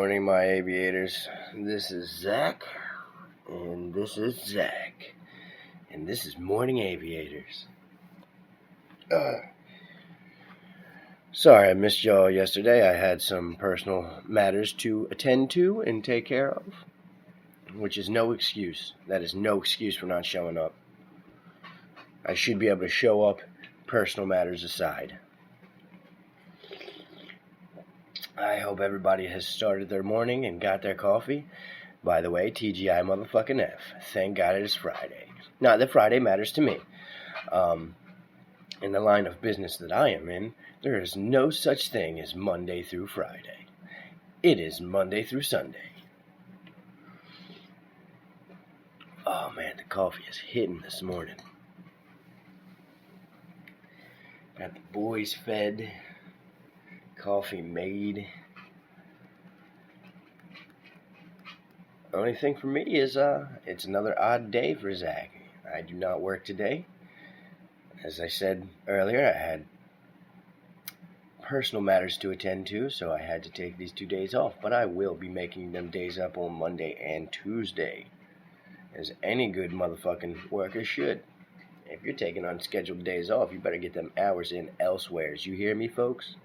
morning, my aviators. This is Zach, and this is Zach, and this is Morning Aviators. Sorry I missed y'all yesterday. I had some personal matters to attend to and take care of, which is no excuse. That is no excuse for not showing up. I should be able to show up, personal matters aside. I hope everybody has started their morning and got their coffee. By the way, TGI motherfucking F. Thank God it is Friday. Not that Friday matters to me. In the line of business that I am in, there is no such thing as Monday through Friday. It is Monday through Sunday. Oh man, the coffee is hitting this morning. Got the boys fed. Coffee made. Only thing for me is it's another odd day for Zach. I do not work today. As I said earlier, I had personal matters to attend to, so I had to take these 2 days off. But I will be making them days up on Monday and Tuesday, as any good motherfucking worker should. If you're taking unscheduled days off, you better get them hours in elsewhere. You hear me, folks?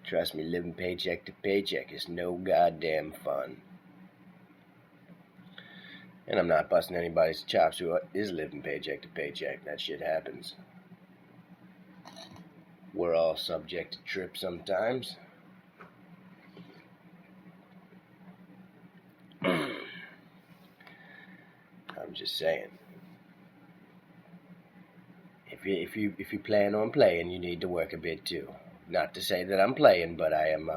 Trust me, living paycheck to paycheck is no goddamn fun. And I'm not busting anybody's chops who is living paycheck to paycheck. That shit happens. We're all subject to trip sometimes. I'm just saying. If you plan on playing, you need to work a bit too. Not to say that I'm playing, but I am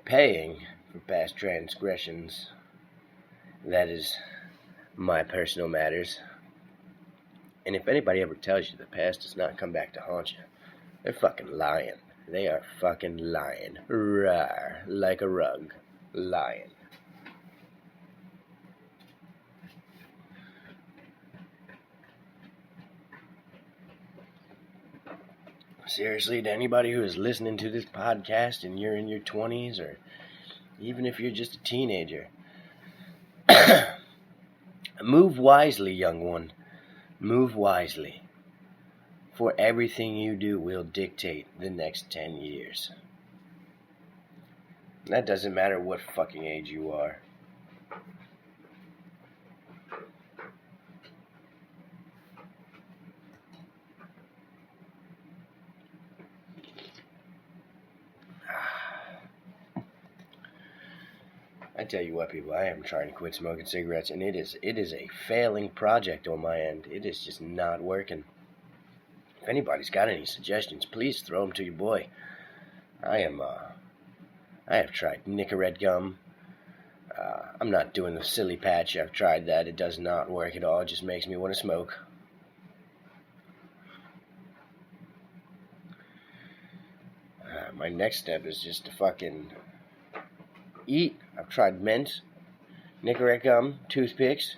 paying for past transgressions. That is my personal matters. And if anybody ever tells you the past does not come back to haunt you, they're fucking lying. They are fucking lying. Rawr, like a rug. Lying. Seriously, to anybody who is listening to this podcast and you're in your 20s, or even if you're just a teenager, move wisely, young one. Move wisely. For everything you do will dictate the next 10 years. That doesn't matter what fucking age you are. I tell you what, people, I am trying to quit smoking cigarettes, and it is a failing project on my end. It is just not working. If anybody's got any suggestions, please throw them to your boy. I have tried Nicorette gum. I'm not doing the silly patch. I've tried that. It does not work at all. It just makes me want to smoke. My next step is just to fucking eat. I've tried mints, Nicorette gum, toothpicks,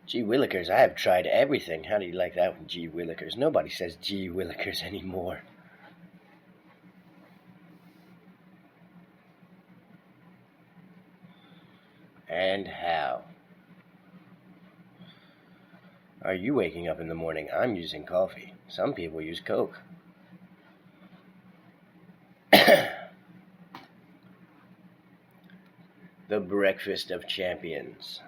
gee willikers. I have tried everything. How do you like that one, gee willikers? Nobody says gee willikers anymore. And how? Are you waking up in the morning? I'm using coffee. Some people use Coke. The breakfast of champions.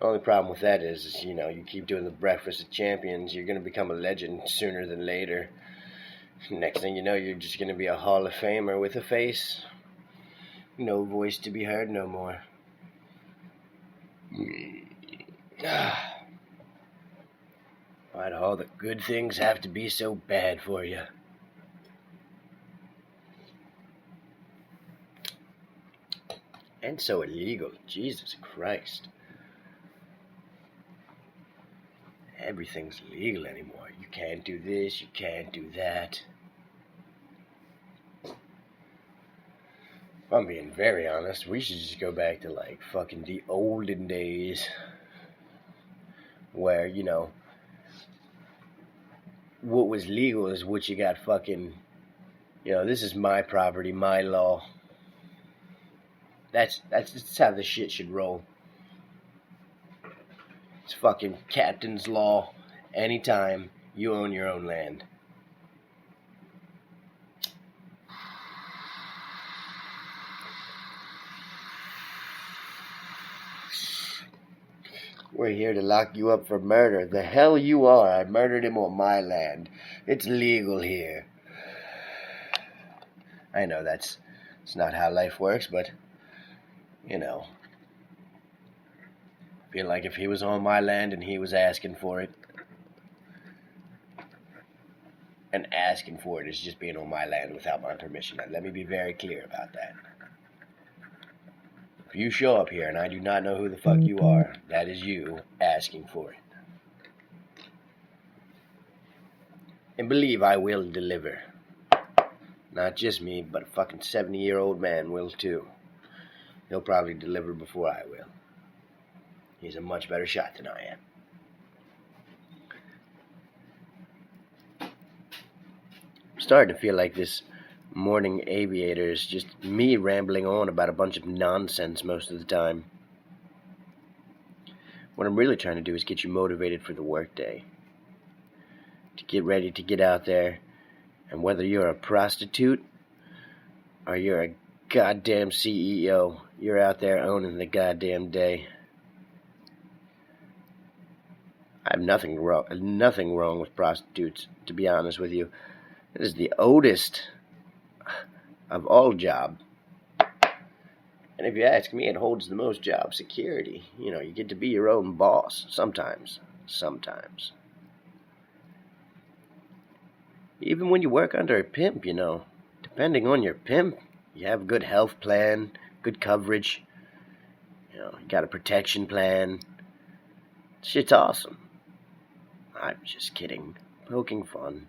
Only problem with that is, you keep doing the breakfast of champions, you're going to become a legend sooner than later. Next thing you know, you're just going to be a Hall of Famer with a face. No voice to be heard no more. Why'd all the good things have to be so bad for you? And so illegal. Jesus Christ. Everything's legal anymore. You can't do this, you can't do that. If I'm being very honest, we should just go back to like fucking the olden days where, what was legal is what you got fucking, this is my property, my law. That's how the shit should roll. It's fucking captain's law. Anytime you own your own land. We're here to lock you up for murder. The hell you are. I murdered him on my land. It's legal here. I know it's not how life works, but, I feel like if he was on my land and he was asking for it, and asking for it is just being on my land without my permission. Now, let me be very clear about that. If you show up here and I do not know who the fuck you are, that is you asking for it. And believe I will deliver. Not just me, but a fucking 70-year-old man will too. He'll probably deliver before I will. He's a much better shot than I am. I'm starting to feel like this morning Aviator is just me rambling on about a bunch of nonsense most of the time. What I'm really trying to do is get you motivated for the workday. To get ready to get out there, and whether you're a prostitute or you're a goddamn CEO, you're out there owning the goddamn day. I have nothing wrong with prostitutes, to be honest with you. It is the oldest of all jobs. And if you ask me, it holds the most job security. You get to be your own boss sometimes. Sometimes. Even when you work under a pimp, depending on your pimp, you have a good health plan, good coverage. You got a protection plan. Shit's awesome. I'm just kidding. Poking fun.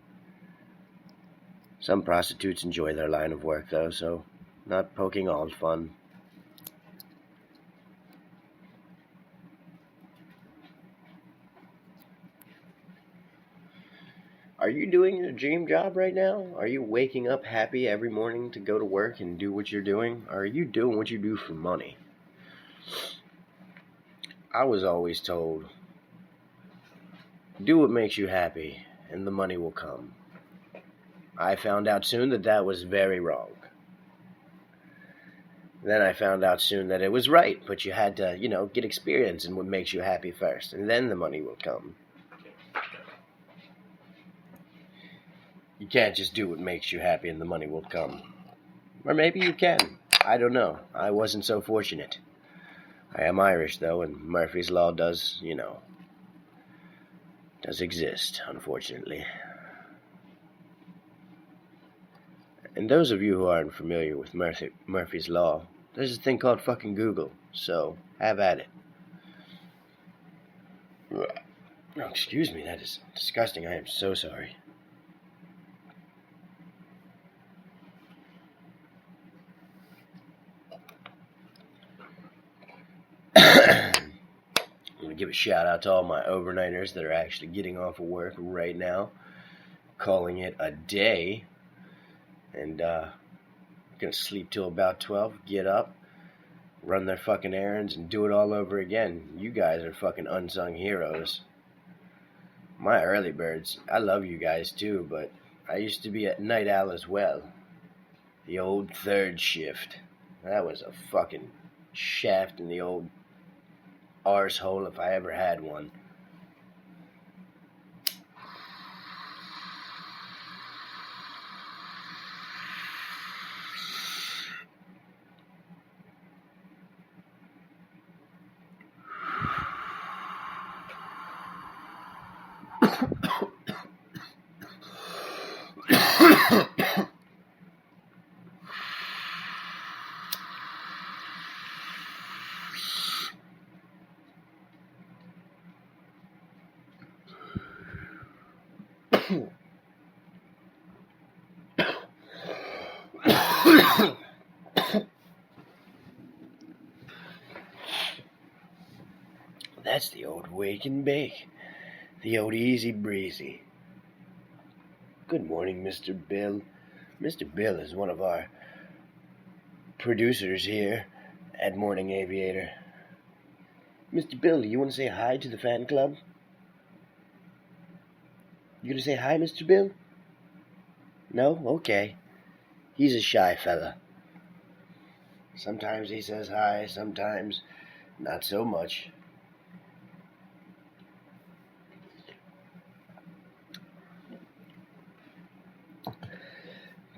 Some prostitutes enjoy their line of work, though, so not poking all fun. Are you doing your dream job right now? Are you waking up happy every morning to go to work and do what you're doing? Or are you doing what you do for money? I was always told, do what makes you happy, and the money will come. I found out soon that was very wrong. Then I found out soon that it was right, but you had to, get experience in what makes you happy first, and then the money will come. You can't just do what makes you happy and the money will come. Or maybe you can. I don't know. I wasn't so fortunate. I am Irish, though, and Murphy's Law does exist, unfortunately. And those of you who aren't familiar with Murphy's Law, there's a thing called fucking Google, so have at it. Oh, excuse me, that is disgusting. I am so sorry. I'm going to give a shout out to all my overnighters that are actually getting off of work right now, calling it a day. And going to sleep till about 12, get up, run their fucking errands, and do it all over again. You guys are fucking unsung heroes. My early birds, I love you guys too, but I used to be a night owl as well. The old third shift. That was a fucking shaft in the old arsehole if I ever had one. That's the old wake and bake. The old easy breezy. Good morning, Mr. Bill. Mr. Bill is one of our producers here at Morning Aviator. Mr. Bill, you want to say hi to the fan club? You gonna say hi, Mr. Bill? No? Okay. He's a shy fella. Sometimes he says hi, sometimes not so much.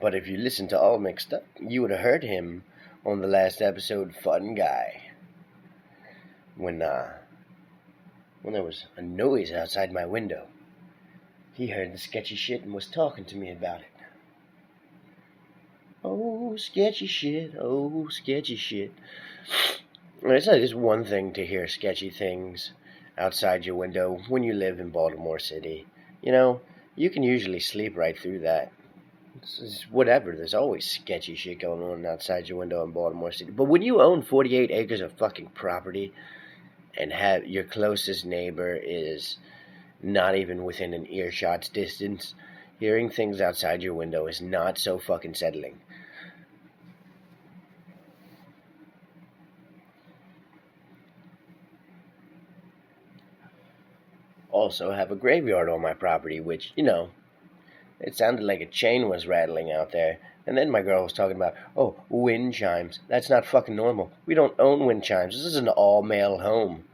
But if you listen to All Mixed Up, you would have heard him on the last episode, Fun Guy. When there was a noise outside my window. He heard the sketchy shit and was talking to me about it. Oh, sketchy shit. Oh, sketchy shit. It's not just one thing to hear sketchy things outside your window when you live in Baltimore City. You know, you can usually sleep right through that. It's whatever. There's always sketchy shit going on outside your window in Baltimore City. But when you own 48 acres of fucking property and have your closest neighbor is not even within an earshot's distance, hearing things outside your window is not so fucking settling. Also have a graveyard on my property, which, you know, it sounded like a chain was rattling out there. And then my girl was talking about, oh, wind chimes. That's not fucking normal. We don't own wind chimes. This is an all-male home.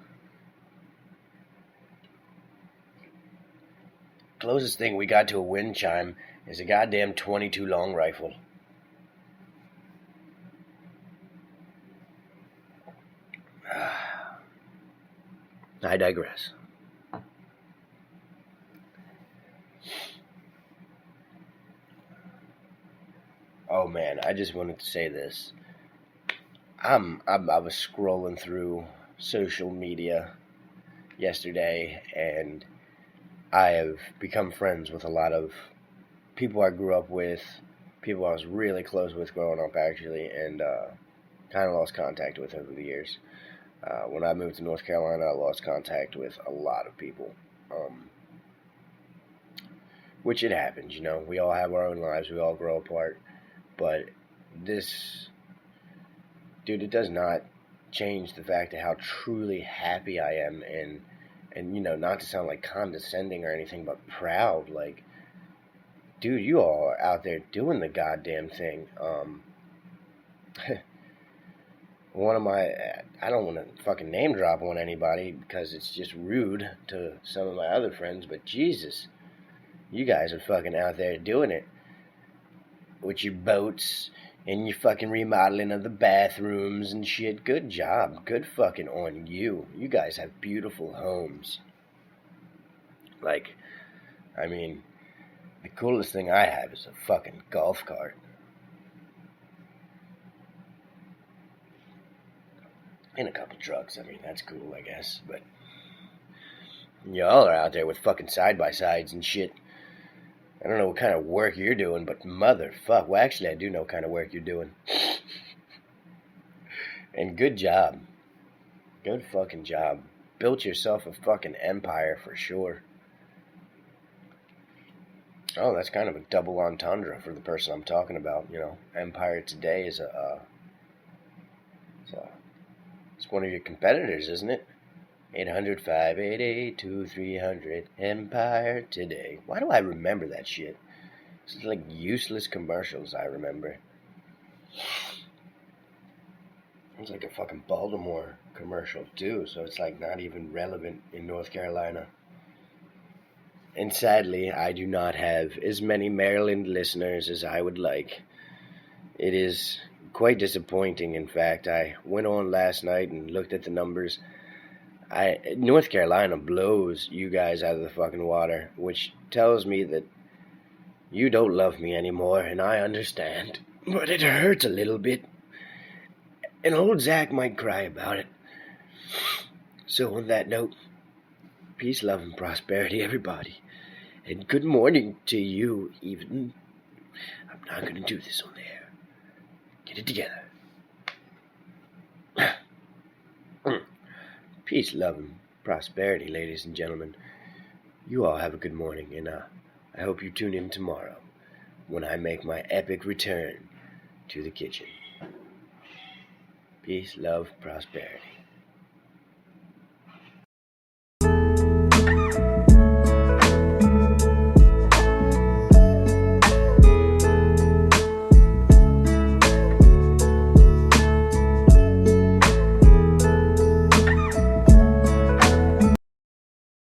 Closest thing we got to a wind chime is a goddamn .22 long rifle. I digress. Oh man, I just wanted to say this. I was scrolling through social media yesterday, and I have become friends with a lot of people I grew up with, people I was really close with growing up, actually, and kind of lost contact with over the years. When I moved to North Carolina, I lost contact with a lot of people, which it happens, you know. We all have our own lives, we all grow apart, but this, dude, it does not change the fact of how truly happy I am, and you know, not to sound like condescending or anything, but proud. Like, dude, you all are out there doing the goddamn thing. One of my, I don't want to fucking name drop on anybody because it's just rude to some of my other friends, but Jesus, you guys are fucking out there doing it with your boats and your fucking remodeling of the bathrooms and shit. Good job. Good fucking on you. You guys have beautiful homes. Like, I mean, the coolest thing I have is a fucking golf cart. And a couple trucks. I mean, that's cool, I guess. But y'all are out there with fucking side-by-sides and shit. I don't know what kind of work you're doing, but motherfuck. Well, actually, I do know what kind of work you're doing. And good job. Good fucking job. Built yourself a fucking empire for sure. Oh, that's kind of a double entendre for the person I'm talking about. You know, Empire Today is it's one of your competitors, isn't it? 800-588-2300, Empire Today. Why do I remember that shit? It's like useless commercials I remember. It's like a fucking Baltimore commercial too, so it's like not even relevant in North Carolina. And sadly, I do not have as many Maryland listeners as I would like. It is quite disappointing, in fact. I went on last night and looked at the numbers. North Carolina blows you guys out of the fucking water, which tells me that you don't love me anymore, and I understand. But it hurts a little bit. And old Zach might cry about it. So on that note, peace, love, and prosperity, everybody. And good morning to you, even. I'm not going to do this on the air. Get it together. Peace, love, and prosperity, ladies and gentlemen. You all have a good morning, and I hope you tune in tomorrow when I make my epic return to the kitchen. Peace, love, prosperity.